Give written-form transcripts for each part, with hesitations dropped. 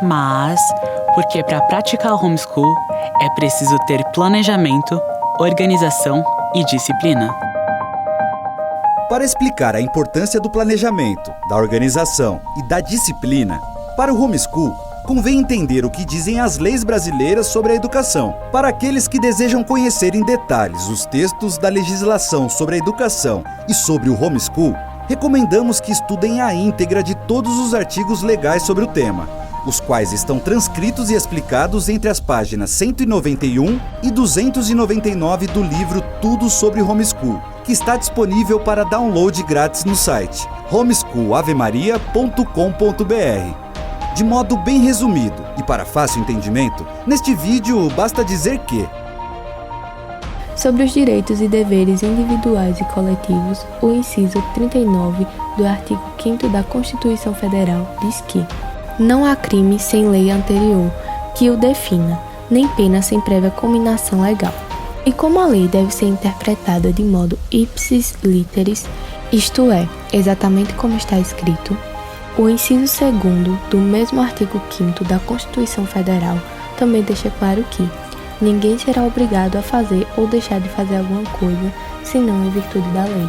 Mas, porque para praticar o homeschool é preciso ter planejamento, organização e disciplina. Para explicar a importância do planejamento, da organização e da disciplina, para o homeschool, convém entender o que dizem as leis brasileiras sobre a educação. Para aqueles que desejam conhecer em detalhes os textos da legislação sobre a educação e sobre o homeschool, recomendamos que estudem a íntegra de todos os artigos legais sobre o tema, os quais estão transcritos e explicados entre as páginas 191 e 299 do livro Tudo sobre Homeschool, que está disponível para download grátis no site homeschoolaveMaria.com.br. De modo bem resumido e para fácil entendimento, neste vídeo basta dizer que sobre os direitos e deveres individuais e coletivos, o inciso 39 do artigo 5º da Constituição Federal diz que não há crime sem lei anterior que o defina, nem pena sem prévia cominação legal. E como a lei deve ser interpretada de modo ipsis literis, isto é, exatamente como está escrito, o inciso 2º do mesmo artigo 5º da Constituição Federal também deixa claro que ninguém será obrigado a fazer ou deixar de fazer alguma coisa, senão em virtude da lei.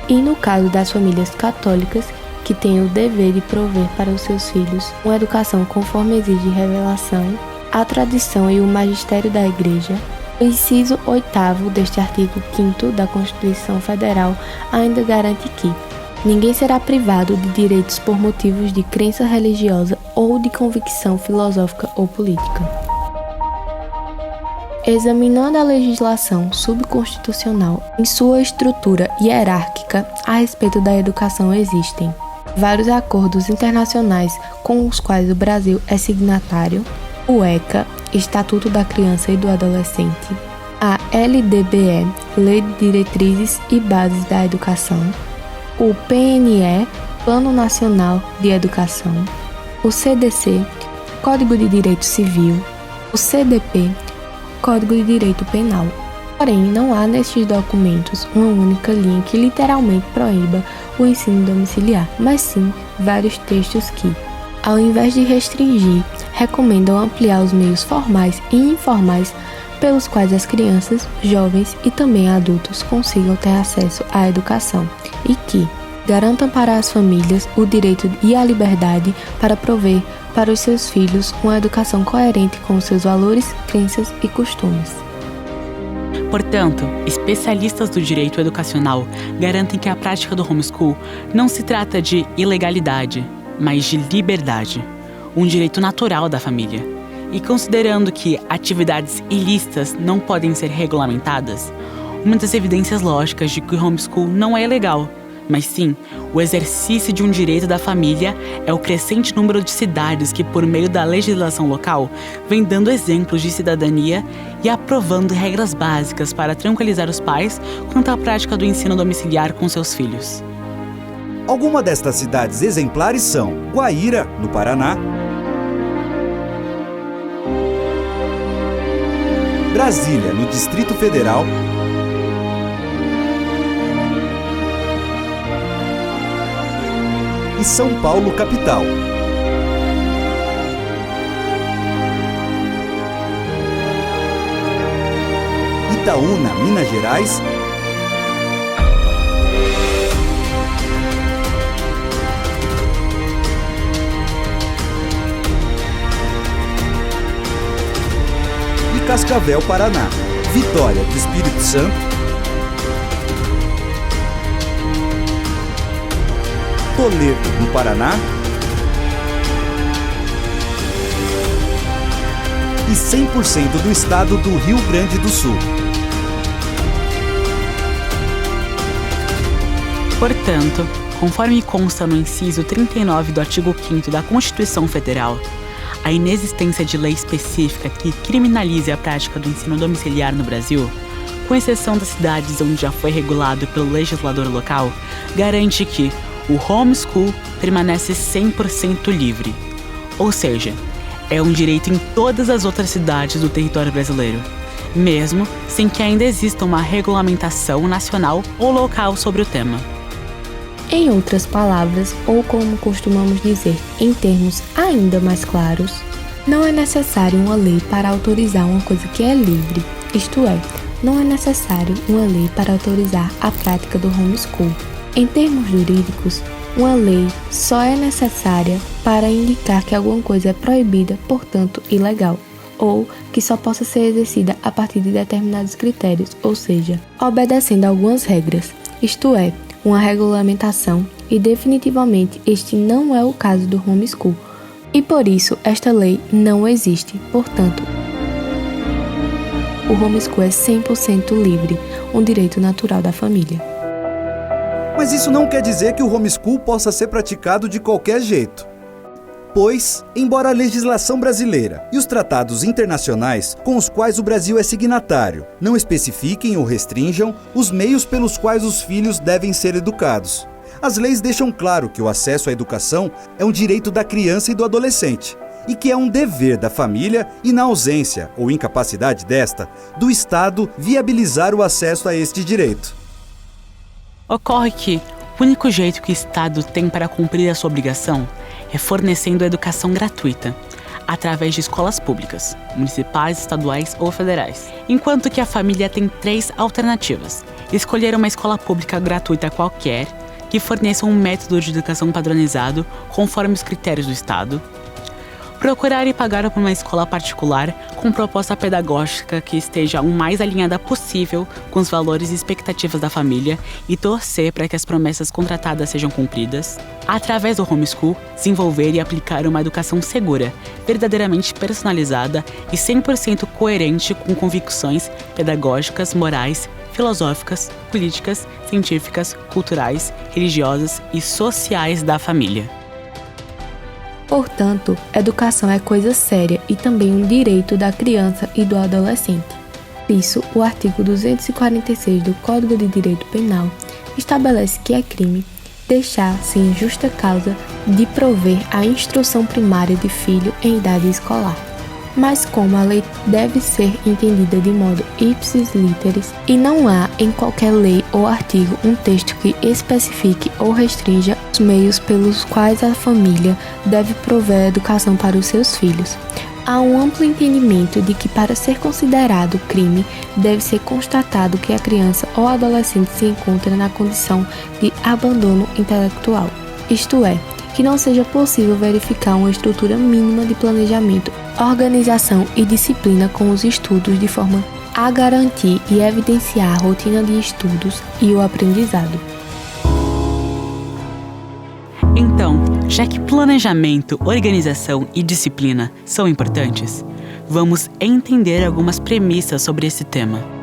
E no caso das famílias católicas, que têm o dever de prover para os seus filhos uma educação conforme exige revelação, a tradição e o magistério da Igreja, o inciso 8º deste artigo 5º da Constituição Federal ainda garante que ninguém será privado de direitos por motivos de crença religiosa ou de convicção filosófica ou política. Examinando a legislação subconstitucional em sua estrutura hierárquica a respeito da educação existem vários acordos internacionais com os quais o Brasil é signatário, o ECA, Estatuto da Criança e do Adolescente, a LDBE, Lei de Diretrizes e Bases da Educação, o PNE, Plano Nacional de Educação, o CDC, Código de Direito Civil, o CDP, Código de Direito Penal. Porém, não há nestes documentos uma única linha que literalmente proíba o ensino domiciliar, mas sim vários textos que, ao invés de restringir, recomendam ampliar os meios formais e informais pelos quais as crianças, jovens e também adultos consigam ter acesso à educação e que garantam para as famílias o direito e a liberdade para prover para os seus filhos uma educação coerente com os seus valores, crenças e costumes. Portanto, especialistas do direito educacional garantem que a prática do homeschool não se trata de ilegalidade, mas de liberdade, um direito natural da família. E considerando que atividades ilícitas não podem ser regulamentadas, uma das evidências lógicas de que o homeschool não é ilegal, mas sim o exercício de um direito da família é o crescente número de cidades que, por meio da legislação local, vem dando exemplos de cidadania e aprovando regras básicas para tranquilizar os pais quanto à prática do ensino domiciliar com seus filhos. Algumas destas cidades exemplares são Guaíra, no Paraná, Brasília, no Distrito Federal, e São Paulo, capital. Itaúna, Minas Gerais, e Cascavel, Paraná. Vitória, do Espírito Santo, Toledo, no Paraná, e 100% do estado do Rio Grande do Sul. Portanto, conforme consta no inciso 39 do artigo 5º da Constituição Federal, a inexistência de lei específica que criminalize a prática do ensino domiciliar no Brasil, com exceção das cidades onde já foi regulado pelo legislador local, garante que o homeschool permanece 100% livre, ou seja, é um direito em todas as outras cidades do território brasileiro, mesmo sem que ainda exista uma regulamentação nacional ou local sobre o tema. Em outras palavras, ou como costumamos dizer em termos ainda mais claros, não é necessário uma lei para autorizar uma coisa que é livre, isto é, não é necessário uma lei para autorizar a prática do homeschool. Em termos jurídicos, uma lei só é necessária para indicar que alguma coisa é proibida, portanto ilegal, ou que só possa ser exercida a partir de determinados critérios, ou seja, obedecendo a algumas regras, isto é, uma regulamentação, e definitivamente este não é o caso do homeschool, e por isso esta lei não existe, portanto, o homeschool é 100% livre, um direito natural da família. Mas isso não quer dizer que o homeschool possa ser praticado de qualquer jeito. Pois, embora a legislação brasileira e os tratados internacionais com os quais o Brasil é signatário não especifiquem ou restringam os meios pelos quais os filhos devem ser educados, as leis deixam claro que o acesso à educação é um direito da criança e do adolescente, e que é um dever da família e, na ausência ou incapacidade desta, do Estado viabilizar o acesso a este direito. Ocorre que o único jeito que o Estado tem para cumprir a sua obrigação é fornecendo educação gratuita, através de escolas públicas, municipais, estaduais ou federais. Enquanto que a família tem 3 alternativas: escolher uma escola pública gratuita qualquer, que forneça um método de educação padronizado conforme os critérios do Estado, procurar e pagar por uma escola particular com proposta pedagógica que esteja o mais alinhada possível com os valores e expectativas da família e torcer para que as promessas contratadas sejam cumpridas. Através do homeschool, desenvolver e aplicar uma educação segura, verdadeiramente personalizada e 100% coerente com convicções pedagógicas, morais, filosóficas, políticas, científicas, culturais, religiosas e sociais da família. Portanto, educação é coisa séria e também um direito da criança e do adolescente. Por isso, o artigo 246 do Código de Direito Penal estabelece que é crime deixar sem justa causa de prover a instrução primária de filho em idade escolar. Mas como a lei deve ser entendida de modo ipsis literis e não há em qualquer lei ou artigo um texto que especifique ou restrinja os meios pelos quais a família deve prover a educação para os seus filhos, há um amplo entendimento de que para ser considerado crime deve ser constatado que a criança ou adolescente se encontra na condição de abandono intelectual, isto é, que não seja possível verificar uma estrutura mínima de planejamento, organização e disciplina com os estudos de forma a garantir e evidenciar a rotina de estudos e o aprendizado. Então, já que planejamento, organização e disciplina são importantes, vamos entender algumas premissas sobre esse tema.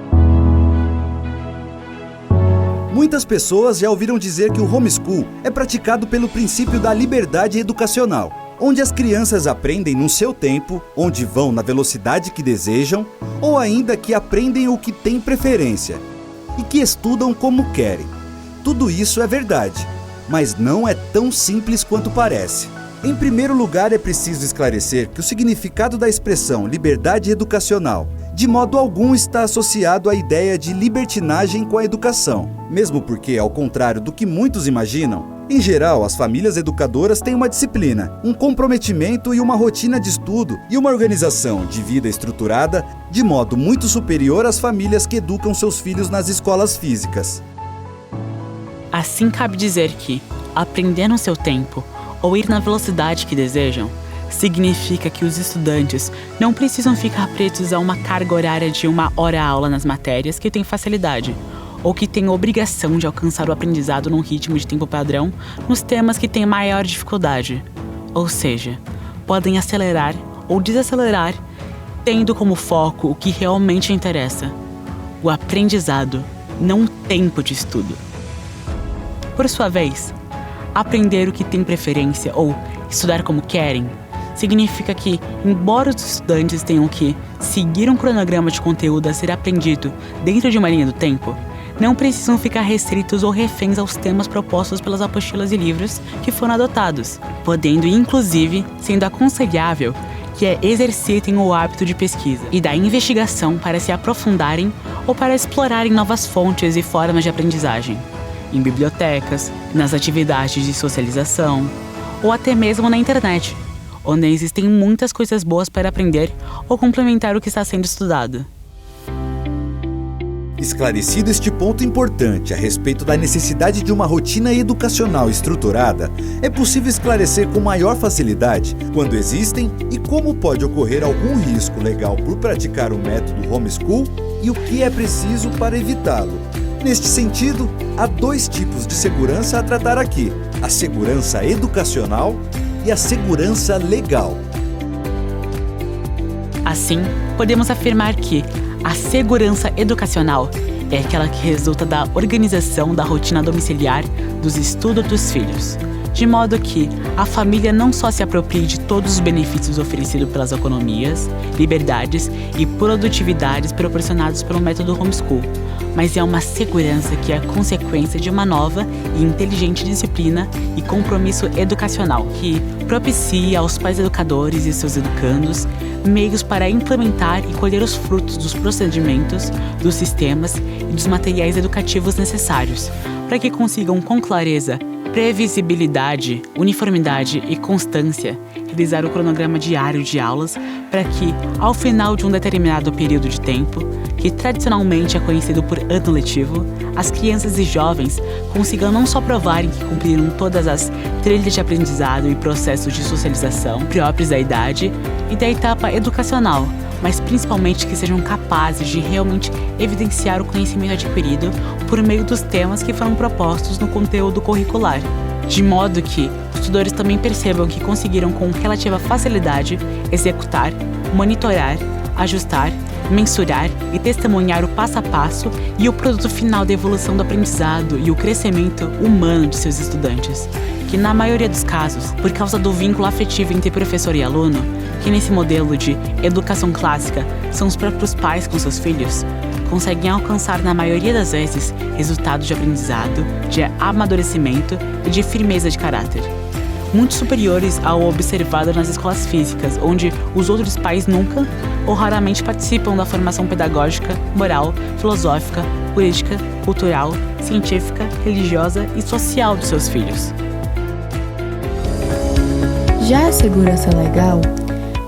Muitas pessoas já ouviram dizer que o homeschool é praticado pelo princípio da liberdade educacional, onde as crianças aprendem no seu tempo, onde vão na velocidade que desejam, ou ainda que aprendem o que têm preferência, e que estudam como querem. Tudo isso é verdade, mas não é tão simples quanto parece. Em primeiro lugar, é preciso esclarecer que o significado da expressão liberdade educacional de modo algum está associado à ideia de libertinagem com a educação, mesmo porque, ao contrário do que muitos imaginam, em geral, as famílias educadoras têm uma disciplina, um comprometimento e uma rotina de estudo e uma organização de vida estruturada de modo muito superior às famílias que educam seus filhos nas escolas físicas. Assim, cabe dizer que aprender no seu tempo ou ir na velocidade que desejam significa que os estudantes não precisam ficar presos a uma carga horária de 1 hora aula nas matérias que têm facilidade, ou que têm obrigação de alcançar o aprendizado num ritmo de tempo padrão nos temas que têm maior dificuldade. Ou seja, podem acelerar ou desacelerar, tendo como foco o que realmente interessa: o aprendizado, não o tempo de estudo. Por sua vez, aprender o que tem preferência ou estudar como querem significa que, embora os estudantes tenham que seguir um cronograma de conteúdo a ser aprendido dentro de uma linha do tempo, não precisam ficar restritos ou reféns aos temas propostos pelas apostilas e livros que foram adotados, podendo, inclusive, sendo aconselhável que exercitem o hábito de pesquisa e da investigação para se aprofundarem ou para explorarem novas fontes e formas de aprendizagem. em bibliotecas, nas atividades de socialização ou até mesmo na internet, onde existem muitas coisas boas para aprender ou complementar o que está sendo estudado. Esclarecido este ponto importante a respeito da necessidade de uma rotina educacional estruturada, é possível esclarecer com maior facilidade quando existem e como pode ocorrer algum risco legal por praticar o método homeschool e o que é preciso para evitá-lo. Neste sentido, há 2 tipos de segurança a tratar aqui: a segurança educacional e a segurança legal. Assim, podemos afirmar que a segurança educacional é aquela que resulta da organização da rotina domiciliar dos estudos dos filhos, de modo que a família não só se aproprie de todos os benefícios oferecidos pelas economias, liberdades e produtividades proporcionados pelo método homeschool, mas é uma segurança que é consequência de uma nova e inteligente disciplina e compromisso educacional que propicia aos pais educadores e seus educandos meios para implementar e colher os frutos dos procedimentos, dos sistemas e dos materiais educativos necessários para que consigam com clareza, previsibilidade, uniformidade e constância realizar o cronograma diário de aulas para que, ao final de um determinado período de tempo, que tradicionalmente é conhecido por ano letivo, as crianças e jovens consigam não só provarem que cumpriram todas as trilhas de aprendizado e processos de socialização próprios da idade e da etapa educacional, mas principalmente que sejam capazes de realmente evidenciar o conhecimento adquirido por meio dos temas que foram propostos no conteúdo curricular, de modo que os tutores também percebam que conseguiram com relativa facilidade executar, monitorar, ajustar, mensurar e testemunhar o passo a passo e o produto final da evolução do aprendizado e o crescimento humano de seus estudantes, que na maioria dos casos, por causa do vínculo afetivo entre professor e aluno, que nesse modelo de educação clássica são os próprios pais com seus filhos, conseguem alcançar na maioria das vezes resultados de aprendizado, de amadurecimento e de firmeza de caráter, muito superiores ao observado nas escolas físicas, onde os outros pais nunca ou raramente participam da formação pedagógica, moral, filosófica, política, cultural, científica, religiosa e social dos seus filhos. Já a segurança legal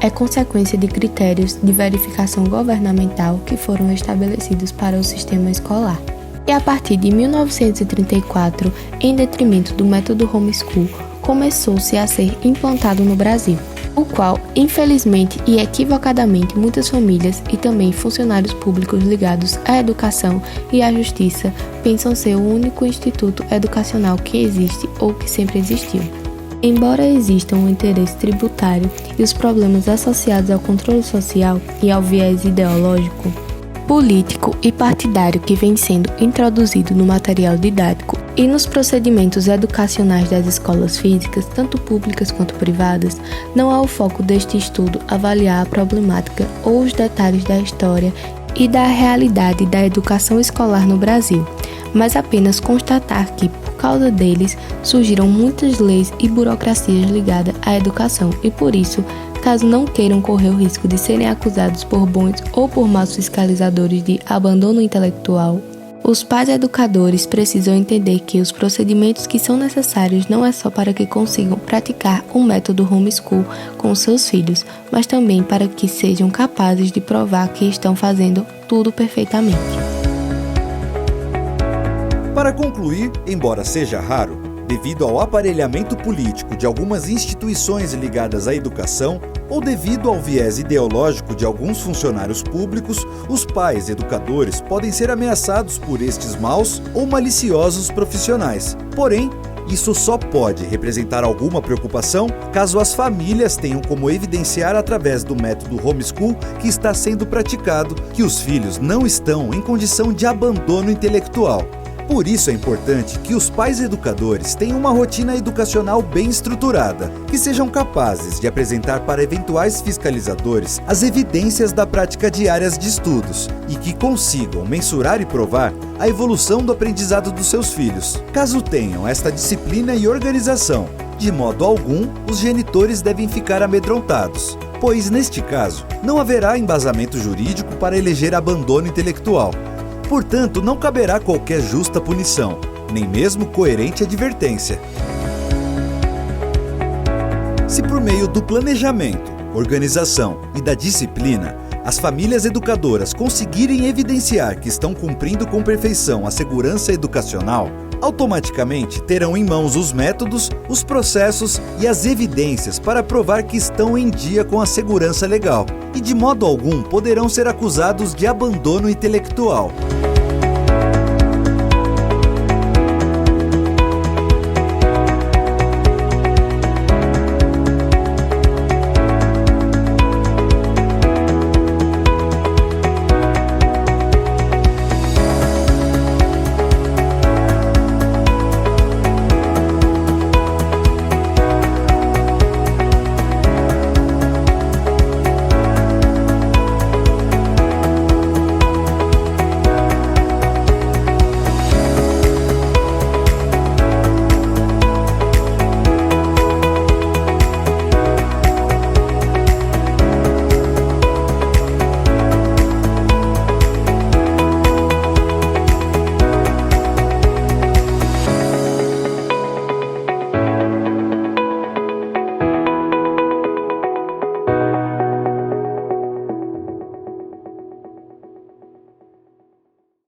é consequência de critérios de verificação governamental que foram estabelecidos para o sistema escolar. E a partir de 1934, em detrimento do método homeschool, começou-se a ser implantado no Brasil, o qual, infelizmente e equivocadamente, muitas famílias e também funcionários públicos ligados à educação e à justiça pensam ser o único instituto educacional que existe ou que sempre existiu. Embora existam o interesse tributário e os problemas associados ao controle social e ao viés ideológico, político e partidário que vem sendo introduzido no material didático e nos procedimentos educacionais das escolas físicas, tanto públicas quanto privadas, não é o foco deste estudo avaliar a problemática ou os detalhes da história e da realidade da educação escolar no Brasil, mas apenas constatar que, por causa deles, surgiram muitas leis e burocracias ligadas à educação e, por isso, caso não queiram correr o risco de serem acusados por bons ou por maus fiscalizadores de abandono intelectual, os pais educadores precisam entender que os procedimentos que são necessários não é só para que consigam praticar o método homeschool com seus filhos, mas também para que sejam capazes de provar que estão fazendo tudo perfeitamente. Para concluir, embora seja raro, devido ao aparelhamento político de algumas instituições ligadas à educação ou devido ao viés ideológico de alguns funcionários públicos, os pais educadores podem ser ameaçados por estes maus ou maliciosos profissionais. Porém, isso só pode representar alguma preocupação caso as famílias tenham como evidenciar através do método homeschool que está sendo praticado que os filhos não estão em condição de abandono intelectual. Por isso é importante que os pais educadores tenham uma rotina educacional bem estruturada, que sejam capazes de apresentar para eventuais fiscalizadores as evidências da prática diária de estudos e que consigam mensurar e provar a evolução do aprendizado dos seus filhos. Caso tenham esta disciplina e organização, de modo algum, os genitores devem ficar amedrontados, pois, neste caso, não haverá embasamento jurídico para eleger abandono intelectual. Portanto, não caberá qualquer justa punição, nem mesmo coerente advertência. Se por meio do planejamento, organização e da disciplina, as famílias educadoras conseguirem evidenciar que estão cumprindo com perfeição a segurança educacional, automaticamente terão em mãos os métodos, os processos e as evidências para provar que estão em dia com a segurança legal e de modo algum poderão ser acusados de abandono intelectual.